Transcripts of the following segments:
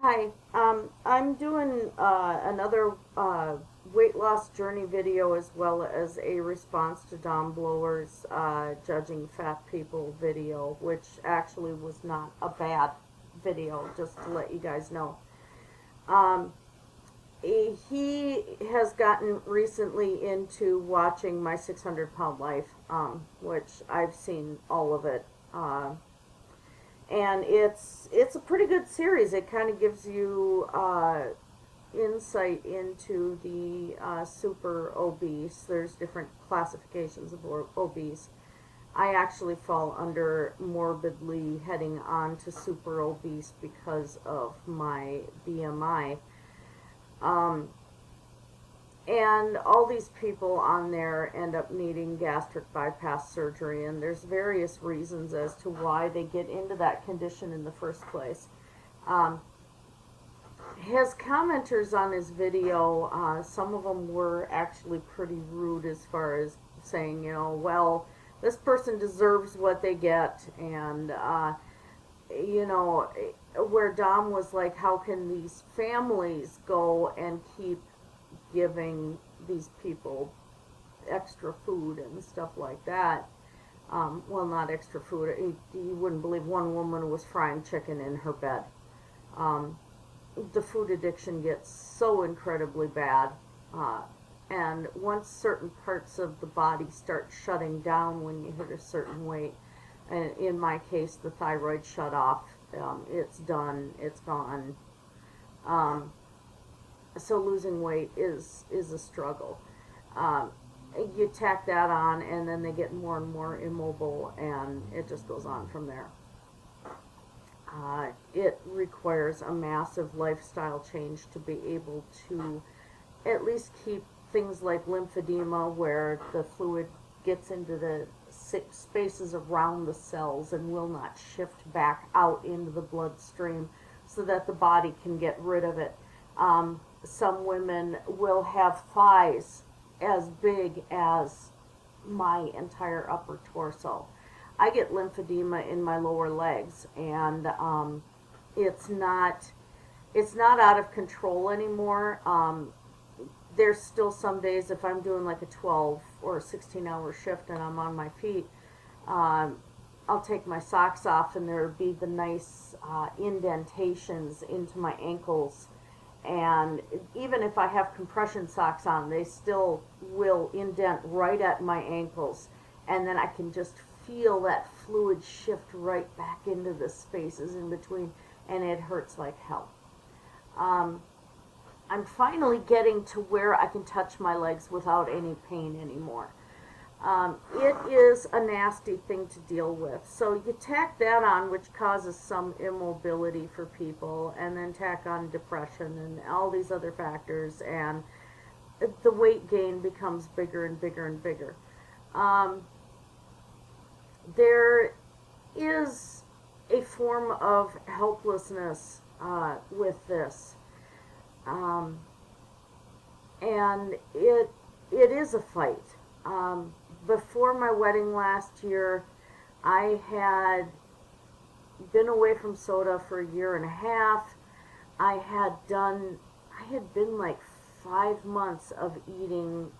Hi, I'm doing another weight loss journey video as well as a response to Dom Blower's judging fat people video, which actually was not a bad video, just to let you guys know. Um, he has gotten recently into watching My 600 Pound Life, which I've seen all of it. And it's a pretty good series. It kind of gives you insight into the super obese. There's different classifications of obese. I actually fall under morbidly heading on to super obese because of my BMI. Um, and all these people on there end up needing gastric bypass surgery, and there's various reasons as to why they get into that condition in the first place. Um, his commenters on his video, some of them were actually pretty rude as far as saying, well, this person deserves what they get, and, you know, where Dom was like, how can these families go and keep giving these people extra food and stuff like that? Well, not extra food. You wouldn't believe one woman was frying chicken in her bed. Um, the food addiction gets so incredibly bad. Uh, and once certain parts of the body start shutting down when you hit a certain weight, and in my case, the thyroid shut off, it's done, it's gone. Um, so losing weight is a struggle. Um, you tack that on, and then they get more and more immobile, and it just goes on from there. It requires a massive lifestyle change to be able to at least keep things like lymphedema, where the fluid gets into the spaces around the cells and will not shift back out into the bloodstream so that the body can get rid of it. Some women will have thighs as big as my entire upper torso. I get lymphedema in my lower legs, and it's not it's not out of control anymore. There's still some days if I'm doing like a 12 or a 16-hour shift and I'm on my feet, um, I'll take my socks off and there'll be the nice indentations into my ankles. And even if I have compression socks on, they still will indent right at my ankles. And then I can just feel that fluid shift right back into the spaces in between, and it hurts like hell. Um, I'm finally getting to where I can touch my legs without any pain anymore. It is a nasty thing to deal with. So you tack that on, which causes some immobility for people, and then tack on depression and all these other factors, and the weight gain becomes bigger and bigger and bigger. Um, there is a form of helplessness with this. Um, and it is a fight. Before my wedding last year, I had been away from soda for a year and a half. I had been like 5 months of eating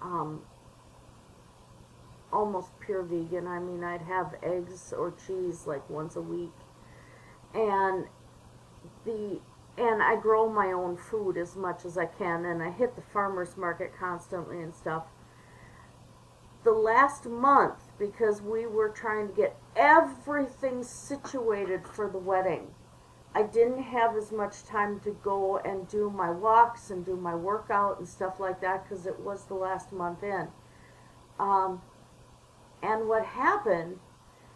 um, almost pure vegan. I mean, I'd have eggs or cheese like once a week, and the and I grow my own food as much as I can, and I hit the farmers market constantly and stuff. The last month, because we were trying to get everything situated for the wedding, I didn't have as much time to go and do my walks and do my workout and stuff like that because it was the last month in. Um, and what happened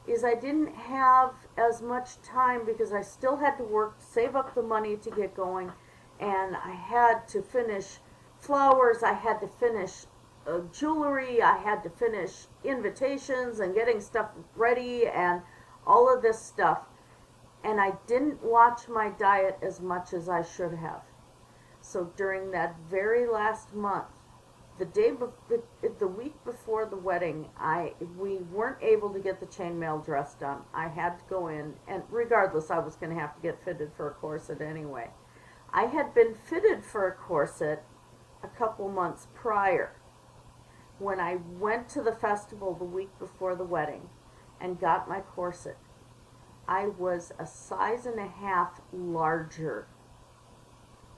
is I didn't have as much time because I still had to work, save up the money to get going, and I had to finish flowers, I had to finish jewelry, I had to finish invitations and getting stuff ready and all of this stuff. And I didn't watch my diet as much as I should have. So during that very last month, the week before the wedding, we weren't able to get the chainmail dress done. I had to go in, and regardless, I was going to have to get fitted for a corset anyway. I had been fitted for a corset a couple months prior when I went to the festival the week before the wedding and got my corset. I was a size and a half larger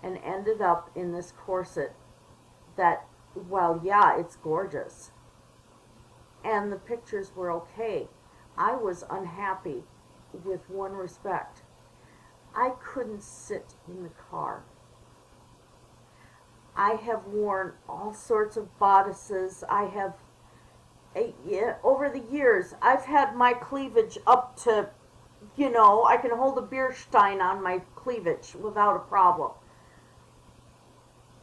and ended up in this corset that, well, yeah, it's gorgeous. And the pictures were okay. I was unhappy with one respect. I couldn't sit in the car. I have worn all sorts of bodices. Over the years, I've had my cleavage up to, I can hold a beer stein on my cleavage without a problem.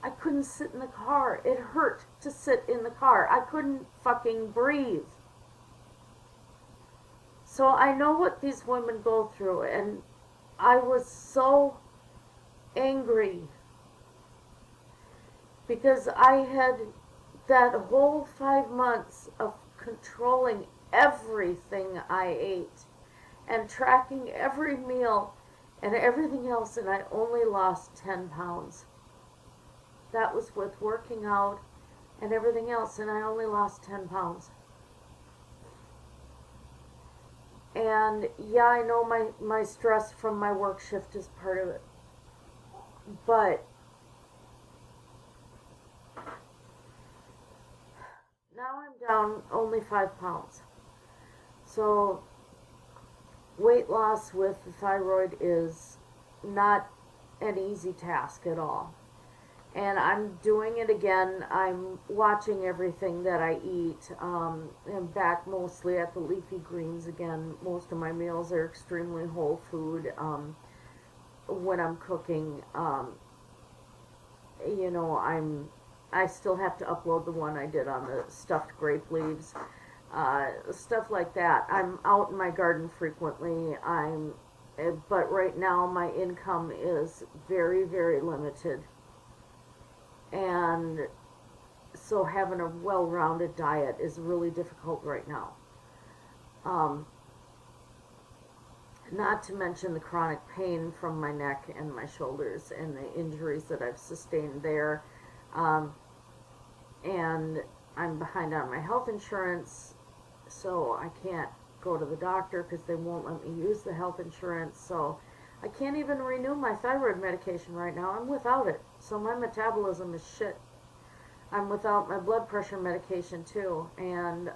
I couldn't sit in the car. It hurt to sit in the car. I couldn't fucking breathe. So I know what these women go through, and I was so angry because I had that whole 5 months of controlling everything I ate and tracking every meal and everything else, and I only lost 10 pounds. That was with working out and everything else, and I only lost 10 pounds. And yeah, I know my stress from my work shift is part of it. But now I'm down only 5 pounds. So weight loss with the thyroid is not an easy task at all. And I'm doing it again. I'm watching everything that I eat. I'm back mostly at the leafy greens again. Most of my meals are extremely whole food. When I'm cooking, I still have to upload the one I did on the stuffed grape leaves, stuff like that. I'm out in my garden frequently. But right now my income is very, very limited. And so having a well-rounded diet is really difficult right now. Not to mention the chronic pain from my neck and my shoulders and the injuries that I've sustained there. And I'm behind on my health insurance, so I can't go to the doctor because they won't let me use the health insurance. So I can't even renew my thyroid medication right now. I'm without it. So my metabolism is shit. I'm without my blood pressure medication too. And,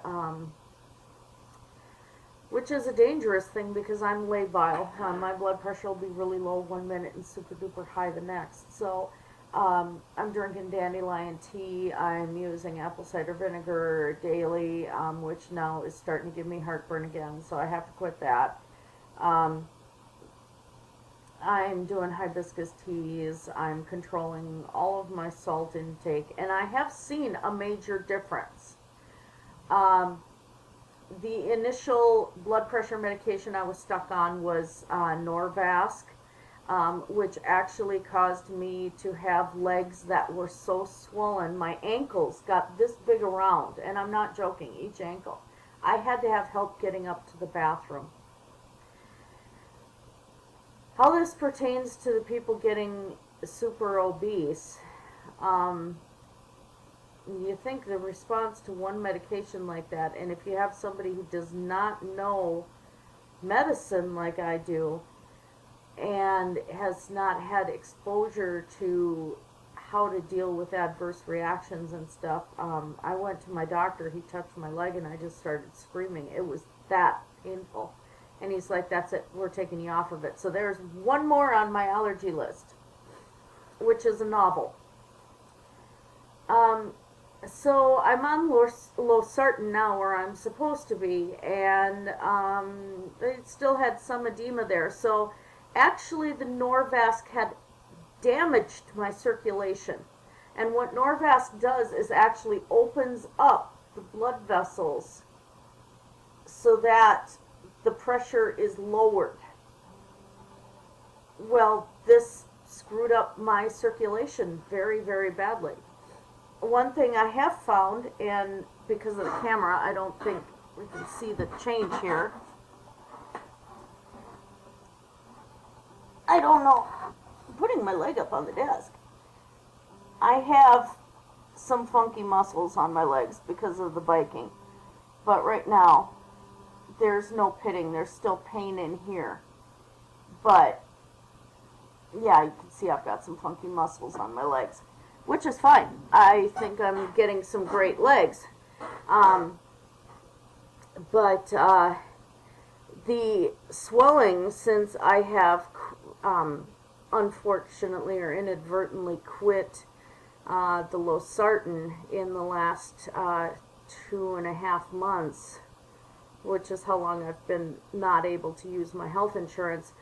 which is a dangerous thing because I'm labile. My blood pressure will be really low 1 minute and super duper high the next. So, I'm drinking dandelion tea. I'm using apple cider vinegar daily, which now is starting to give me heartburn again. So I have to quit that. I'm doing hibiscus teas. I'm controlling all of my salt intake, and I have seen a major difference. The initial blood pressure medication I was stuck on was Norvasc, which actually caused me to have legs that were so swollen. My ankles got this big around, and I'm not joking, each ankle. I had to have help getting up to the bathroom. How this pertains to the people getting super obese, you think the response to one medication like that, and if you have somebody who does not know medicine like I do, and has not had exposure to how to deal with adverse reactions and stuff, I went to my doctor, he touched my leg, and I just started screaming. It was that painful. And he's like, that's it, we're taking you off of it. So there's one more on my allergy list, which is a novel. So I'm on losartan now, where I'm supposed to be, and it still had some edema there. So actually the Norvasc had damaged my circulation. And what Norvasc does is actually opens up the blood vessels so that the pressure is lowered. Well, this screwed up my circulation very, very badly. one thing I have found, and because of the camera, I don't think we can see the change here. I don't know. I'm putting my leg up on the desk. I have some funky muscles on my legs because of the biking. But right now, there's no pitting. There's still pain in here. But, yeah, you can see I've got some funky muscles on my legs, which is fine. I think I'm getting some great legs. But the swelling, since I have unfortunately or inadvertently quit the losartan in the last 2.5 months, which is how long I've been not able to use my health insurance,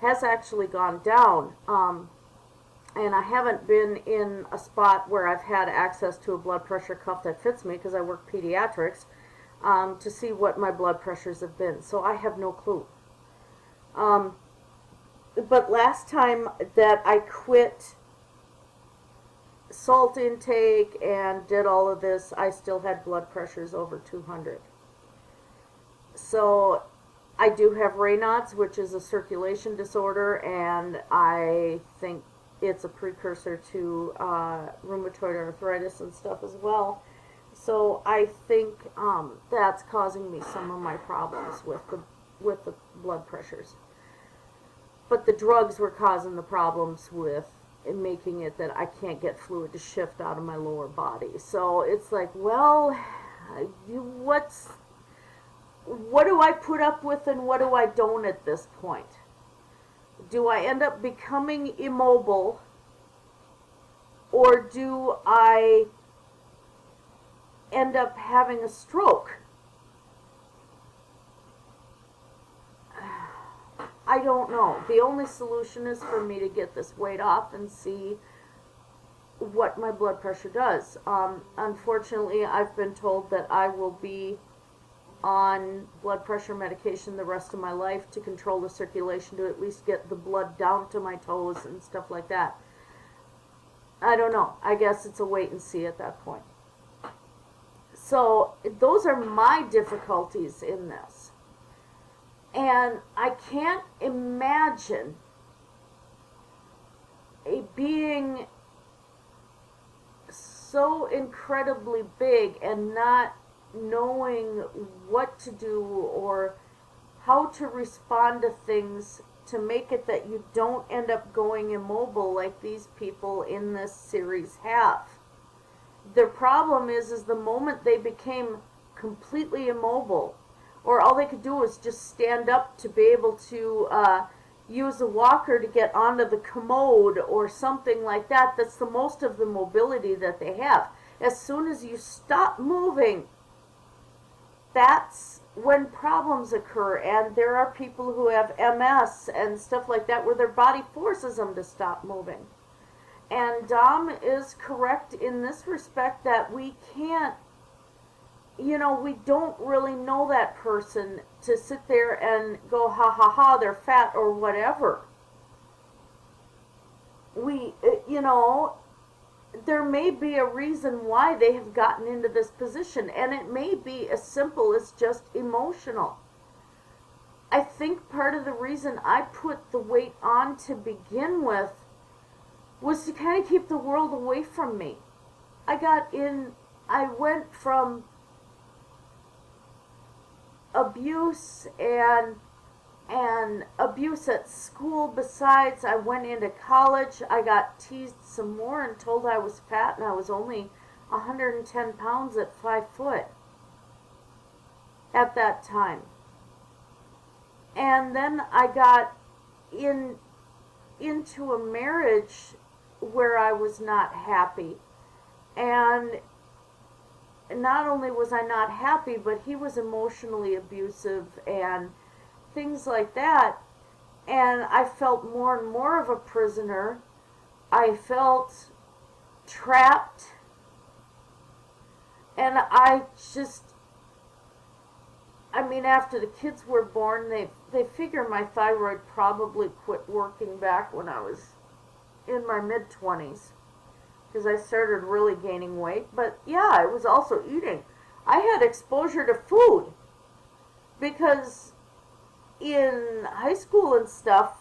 has actually gone down. And I haven't been in a spot where I've had access to a blood pressure cuff that fits me because I work pediatrics, to see what my blood pressures have been. So I have no clue. But last time that I quit salt intake and did all of this, I still had blood pressures over 200. So I do have Raynaud's, which is a circulation disorder, and I think it's a precursor to rheumatoid arthritis and stuff as well. So I think that's causing me some of my problems with the blood pressures. But the drugs were causing the problems with making it that I can't get fluid to shift out of my lower body. So it's like, well, what do I put up with and what do I don't at this point? Do I end up becoming immobile, or do I end up having a stroke? I don't know. The only solution is for me to get this weight off and see what my blood pressure does. Unfortunately, I've been told that I will be on blood pressure medication the rest of my life to control the circulation, to at least get the blood down to my toes and stuff like that. I don't know. I guess it's a wait and see at that point. So those are my difficulties in this. And I can't imagine a being so incredibly big and not knowing what to do or how to respond to things to make it that you don't end up going immobile like these people in this series have. Their problem is the moment they became completely immobile, or all they could do was just stand up to be able to use a walker to get onto the commode or something like that. That's the most of the mobility that they have. As soon as you stop moving, that's when problems occur. And there are people who have MS and stuff like that where their body forces them to stop moving. And Dom is correct in this respect that we can't, we don't really know that person to sit there and go, ha ha ha, they're fat or whatever. There may be a reason why they have gotten into this position, and it may be as simple as just emotional. I think part of the reason I put the weight on to begin with was to kind of keep the world away from me. I went from abuse and abuse at school. Besides, I went into college. I got teased some more and told I was fat, and I was only 110 pounds at 5 foot at that time. And then I got into a marriage where I was not happy. And not only was I not happy, but he was emotionally abusive and things like that. And I felt more and more of a prisoner. I felt trapped. And after the kids were born, they figure my thyroid probably quit working back when I was in my mid-20s. because I started really gaining weight. But yeah, I was also eating. I had exposure to food because in high school and stuff,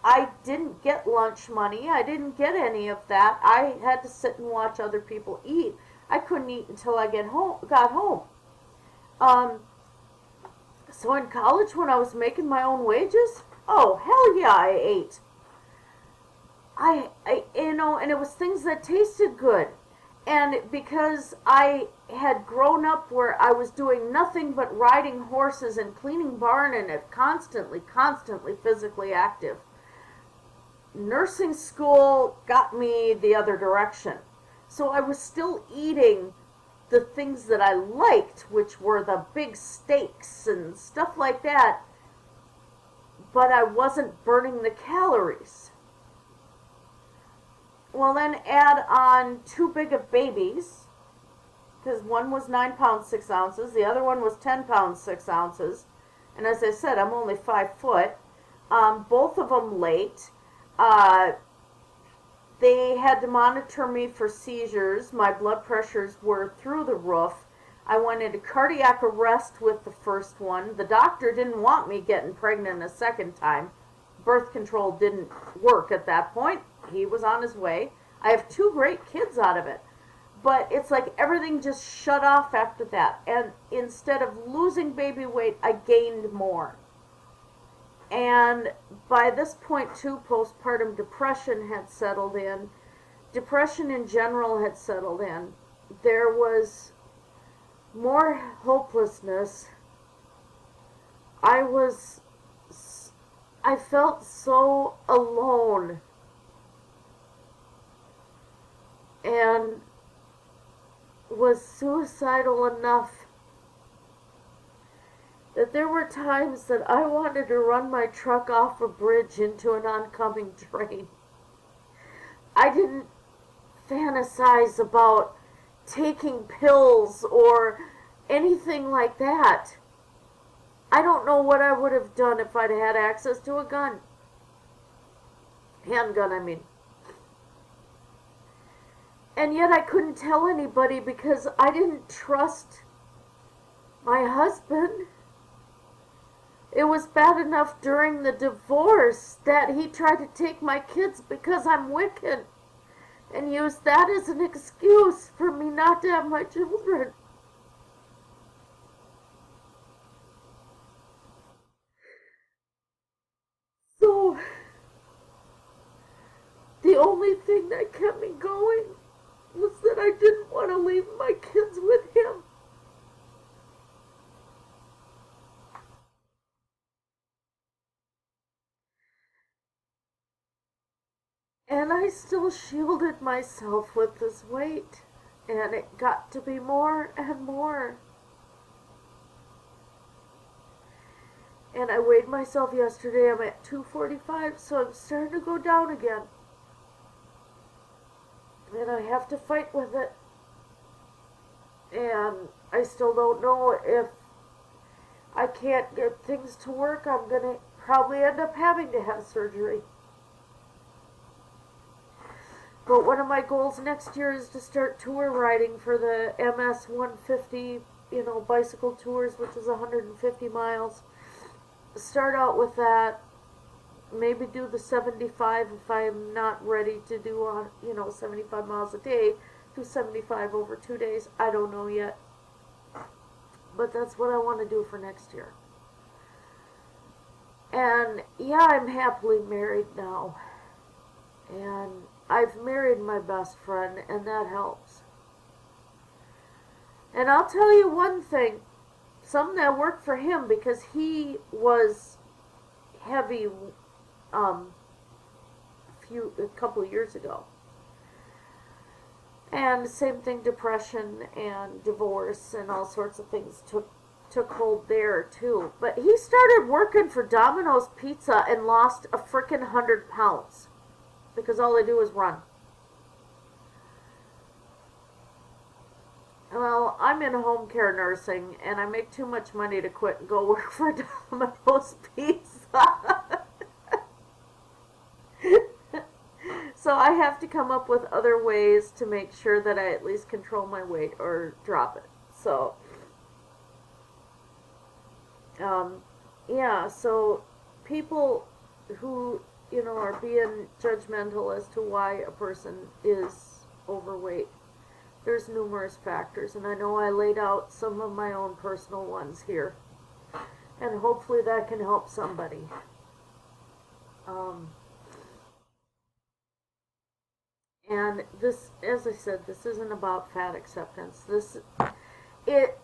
I didn't get lunch money. I didn't get any of that. I had to sit and watch other people eat. I couldn't eat until I got home. Um, so in college, when I was making my own wages, oh hell yeah, I ate. And it was things that tasted good. And because I had grown up where I was doing nothing but riding horses and cleaning barn and constantly physically active, nursing school got me the other direction. So I was still eating the things that I liked, which were the big steaks and stuff like that, but I wasn't burning the calories. Well, then add on too big of babies, because one was 9 pounds 6 ounces, the other one was 10 pounds 6 ounces, and as I said, I'm only 5 foot. Both of them late. Uh, they had to monitor me for seizures. My blood pressures were through the roof. I went into cardiac arrest with the first one. The doctor didn't want me getting pregnant a second time. Birth control didn't work at that point. He was on his way. I have 2 great kids out of it. But it's like everything just shut off after that. And instead of losing baby weight, I gained more. And by this point, too, postpartum depression had settled in. Depression in general had settled in. There was more hopelessness. I felt so alone. And was suicidal enough that there were times that I wanted to run my truck off a bridge into an oncoming train. I didn't fantasize about taking pills or anything like that. I don't know what I would have done if I'd had access to a gun. Handgun, I mean. And yet I couldn't tell anybody because I didn't trust my husband. It was bad enough during the divorce that he tried to take my kids because I'm Wiccan and used that as an excuse for me not to have my children. So, the only thing that kept me going was that I didn't want to leave my kids with him. And I still shielded myself with this weight. And it got to be more and more. And I weighed myself yesterday. I'm at 245, so I'm starting to go down again. And I have to fight with it. And I still don't know if I can't get things to work. I'm going to probably end up having to have surgery. But one of my goals next year is to start tour riding for the MS 150, bicycle tours, which is 150 miles. Start out with that. Maybe do the 75 if I'm not ready to do, 75 miles a day. Do 75 over 2 days. I don't know yet. But that's what I want to do for next year. And yeah, I'm happily married now. And I've married my best friend, and that helps. And I'll tell you one thing, something that worked for him, because he was heavy a couple of years ago. And same thing, depression and divorce and all sorts of things took hold there too. But he started working for Domino's Pizza and lost a frickin' 100 pounds. Because all they do is run. Well, I'm in home care nursing, and I make too much money to quit and go work for Domino's Pizza. So I have to come up with other ways to make sure that I at least control my weight or drop it. So, um, yeah, so people who, are being judgmental as to why a person is overweight, there's numerous factors, and I know I laid out some of my own personal ones here, and hopefully that can help somebody. Um, and this, as I said, this isn't about fat acceptance. It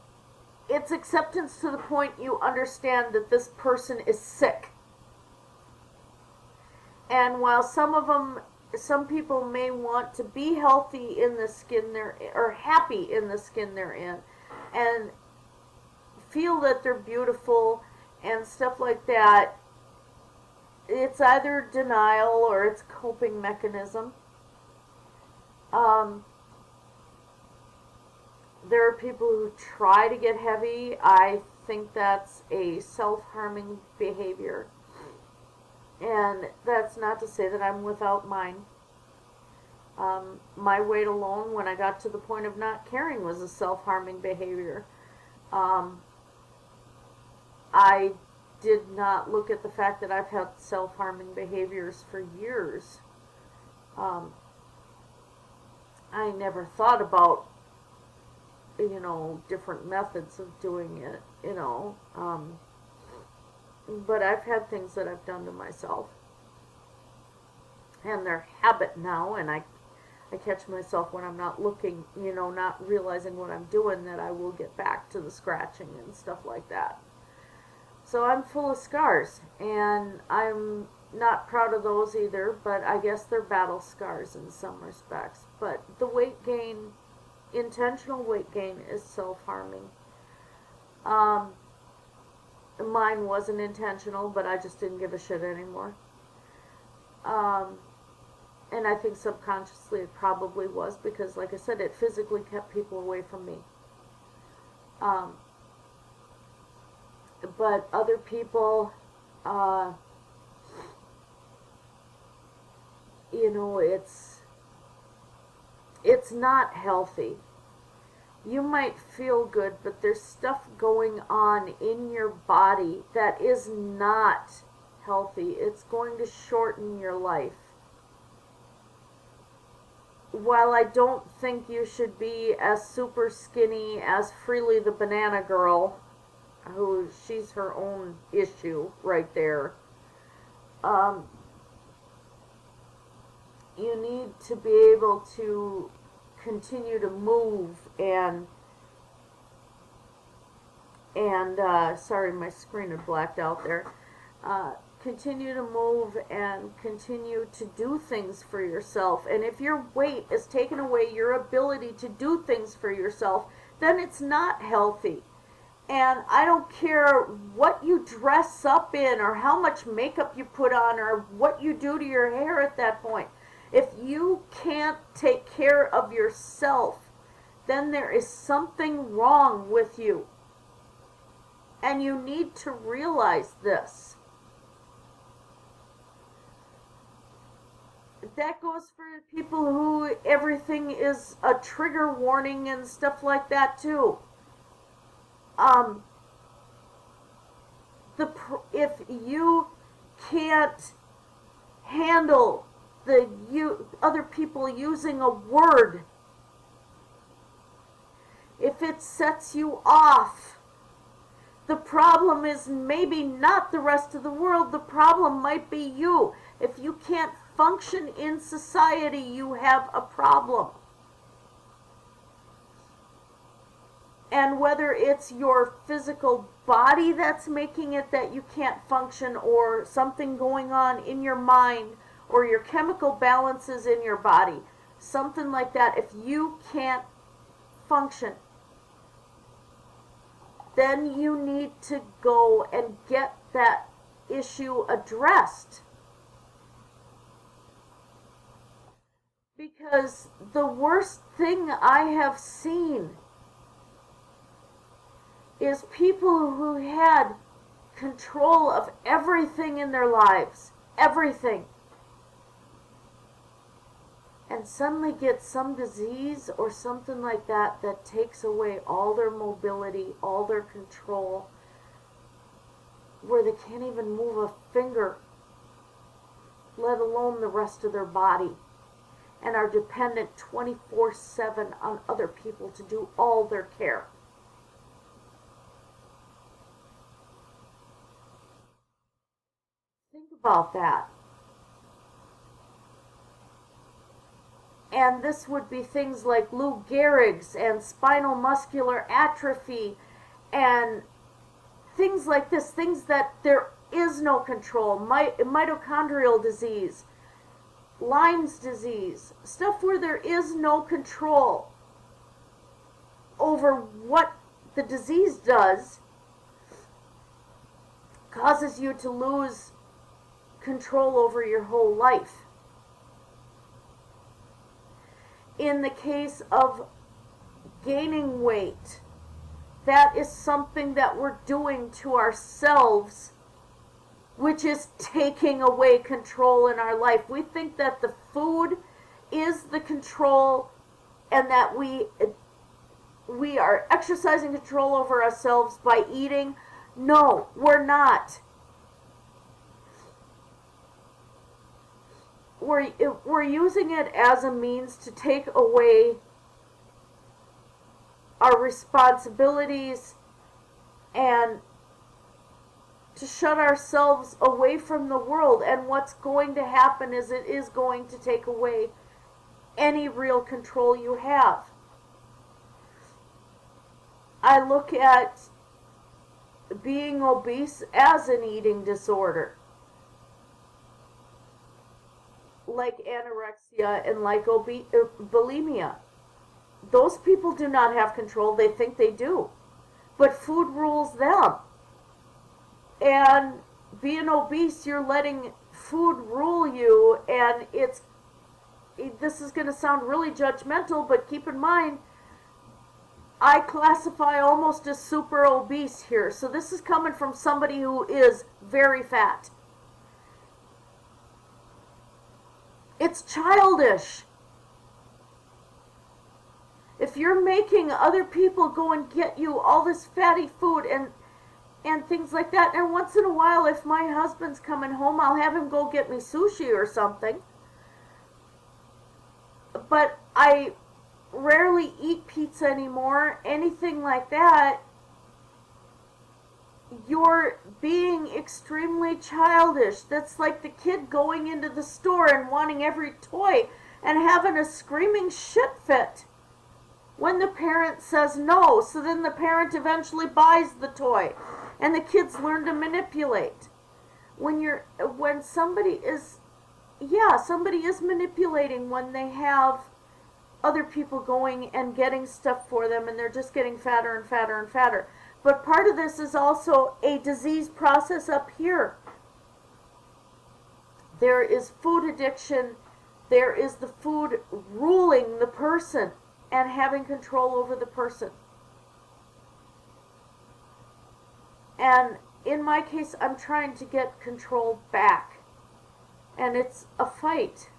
it's acceptance to the point you understand that this person is sick. And while some people may want to be healthy in the skin they're, or happy in the skin they're in, and feel that they're beautiful and stuff like that, it's either denial or it's coping mechanism. Um, there are people who try to get heavy. I think that's a self-harming behavior. And that's not to say that I'm without mine. My weight alone, when I got to the point of not caring, was a self-harming behavior. Um, I did not look at the fact that I've had self-harming behaviors for years. Um, I never thought about, different methods of doing it, but I've had things that I've done to myself. And they're habit now, and I catch myself when I'm not looking, not realizing what I'm doing, that I will get back to the scratching and stuff like that. So I'm full of scars, and I'm not proud of those either, but I guess they're battle scars in some respects. But the weight gain, intentional weight gain, is self-harming. Mine wasn't intentional, but I just didn't give a shit anymore. And I think subconsciously it probably was, because, like I said, it physically kept people away from me. But other people, it's not healthy. You might feel good, but there's stuff going on in your body that is not healthy. It's going to shorten your life. While I don't think you should be as super skinny as Freely the Banana Girl, she's her own issue right there. You need to be able to continue to move and sorry, my screen had blacked out there. Continue to move and continue to do things for yourself. And if your weight is taking away your ability to do things for yourself, then it's not healthy. And I don't care what you dress up in or how much makeup you put on or what you do to your hair at that point. If you can't take care of yourself, then there is something wrong with you. And you need to realize this. That goes for people who everything is a trigger warning and stuff like that too. If you can't handle other people using a word, if it sets you off, the problem is maybe not the rest of the world. The problem might be you. If you can't function in society, you have a problem. And whether it's your physical body that's making it that you can't function, or something going on in your mind, or your chemical balances in your body, something like that, if you can't function, then you need to go and get that issue addressed. Because the worst thing I have seen is people who had control of everything in their lives. Everything. and suddenly get some disease or something like that that takes away all their mobility, all their control, where they can't even move a finger, let alone the rest of their body, and are dependent 24/7 on other people to do all their care. Think about that. And this would be things like Lou Gehrig's and spinal muscular atrophy and things like this, things that there is no control, mitochondrial disease, Lyme's disease, stuff where there is no control over what the disease does, causes you to lose control over your whole life. In the case of gaining weight, that is something that we're doing to ourselves, which is taking away control in our life. We think that the food is the control and that we are exercising control over ourselves by eating. No, we're not. We're using it as a means to take away our responsibilities and to shut ourselves away from the world. And what's going to happen is it is going to take away any real control you have. I look at being obese as an eating disorder, like anorexia and like bulimia. Those people do not have control. They think they do. But food rules them. And being obese, you're letting food rule you, and this is going to sound really judgmental, but keep in mind, I classify almost as super obese here. So this is coming from somebody who is very fat. It's childish. If you're making other people go and get you all this fatty food and things like that, and once in a while, if my husband's coming home, I'll have him go get me sushi or something. But I rarely eat pizza anymore, anything like that. You're being extremely childish. That's like the kid going into the store and wanting every toy and having a screaming shit fit when the parent says no. So then the parent eventually buys the toy and the kids learn to manipulate. When somebody is manipulating when they have other people going and getting stuff for them and they're just getting fatter and fatter and fatter. But part of this is also a disease process up here. There is food addiction. There is the food ruling the person and having control over the person. And in my case, I'm trying to get control back. And it's a fight.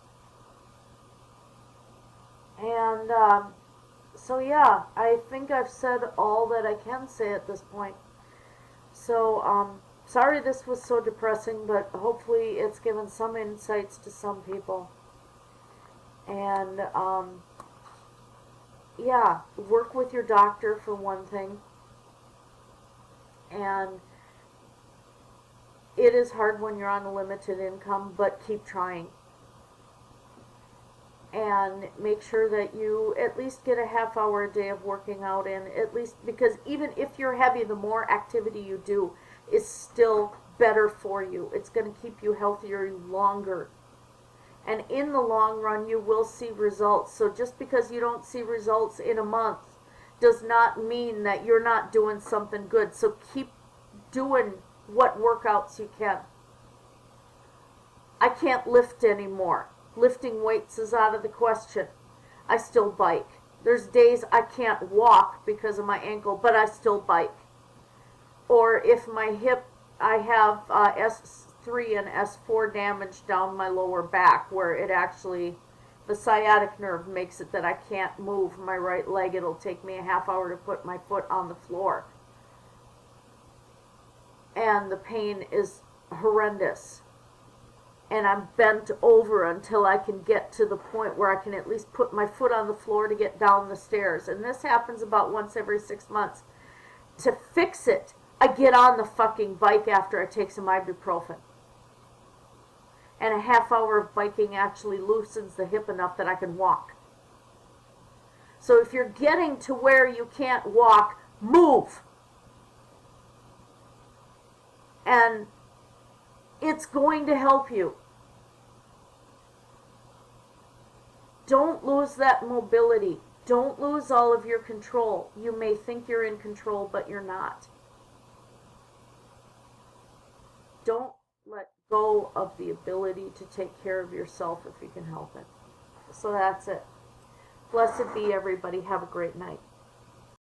And so yeah, I think I've said all that I can say at this point. So sorry this was so depressing, but hopefully it's given some insights to some people. And yeah, work with your doctor for one thing. And it is hard when you're on a limited income, but keep trying. And make sure that you at least get a half hour a day of working out in, at least, because even if you're heavy, the more activity you do is still better for you. It's going to keep you healthier longer. And in the long run, you will see results. So just because you don't see results in a month does not mean that you're not doing something good. So keep doing what workouts you can. I can't lift anymore. Lifting weights is out of the question. I still bike. There's days I can't walk because of my ankle, but I still bike. Or if my hip, I have S3 and S4 damage down my lower back where it actually The sciatic nerve makes it that I can't move my right leg. It'll take me a half hour to put my foot on the floor. And the pain is horrendous. And I'm bent over until I can get to the point where I can at least put my foot on the floor to get down the stairs. And this happens about once every 6 months. To fix it, I get on the fucking bike after I take some ibuprofen. And a half hour of biking actually loosens the hip enough that I can walk. So if you're getting to where you can't walk, move. And it's going to help you. Don't lose that mobility. Don't lose all of your control. You may think you're in control, but you're not. Don't let go of the ability to take care of yourself if you can help it. So that's it. Blessed be everybody. Have a great night.